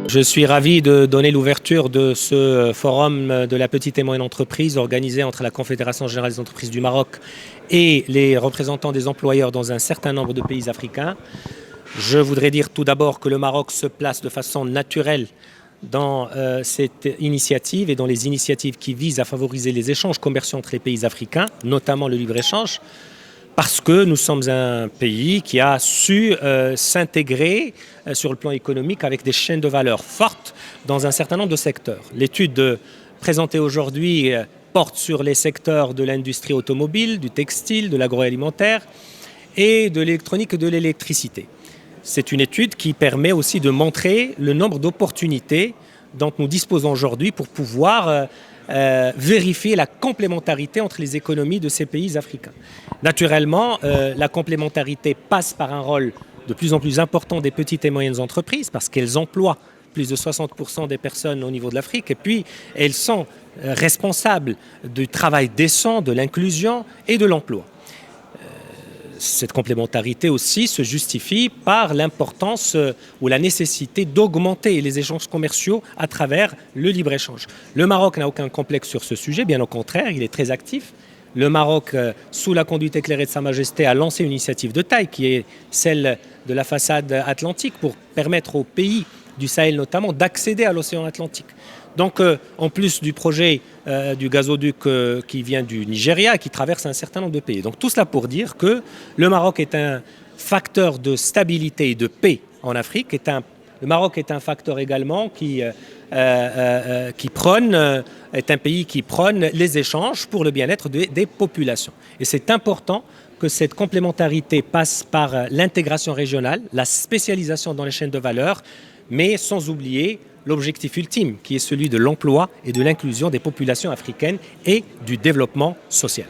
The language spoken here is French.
Je suis ravi de donner l'ouverture de ce forum de la petite et moyenne entreprise organisé entre la Confédération générale des entreprises du Maroc et les représentants des employeurs dans un certain nombre de pays africains. Je voudrais dire tout d'abord que le Maroc se place de façon naturelle dans cette initiative et dans les initiatives qui visent à favoriser les échanges commerciaux entre les pays africains, notamment le libre-échange, parce que nous sommes un pays qui a su s'intégrer sur le plan économique avec des chaînes de valeur fortes dans un certain nombre de secteurs. L'étude présentée aujourd'hui porte sur les secteurs de l'industrie automobile, du textile, de l'agroalimentaire et de l'électronique et de l'électricité. C'est une étude qui permet aussi de montrer le nombre d'opportunités dont nous disposons aujourd'hui pour pouvoir vérifier la complémentarité entre les économies de ces pays africains. Naturellement, la complémentarité passe par un rôle de plus en plus important des petites et moyennes entreprises parce qu'elles emploient plus de 60% des personnes au niveau de l'Afrique et puis elles sont responsables du travail décent, de l'inclusion et de l'emploi. Cette complémentarité aussi se justifie par l'importance ou la nécessité d'augmenter les échanges commerciaux à travers le libre-échange. Le Maroc n'a aucun complexe sur ce sujet, bien au contraire, il est très actif. Le Maroc, sous la conduite éclairée de Sa Majesté, a lancé une initiative de taille qui est celle de la façade atlantique pour permettre aux pays du Sahel notamment d'accéder à l'océan Atlantique. Donc, en plus du projet du gazoduc qui vient du Nigeria, qui traverse un certain nombre de pays. Donc, tout cela pour dire que le Maroc est un facteur de stabilité et de paix en Afrique. Le Maroc est un facteur également est un pays qui prône les échanges pour le bien-être des populations. Et c'est important que cette complémentarité passe par l'intégration régionale, la spécialisation dans les chaînes de valeur, mais sans oublier l'objectif ultime qui est celui de l'emploi et de l'inclusion des populations africaines et du développement social.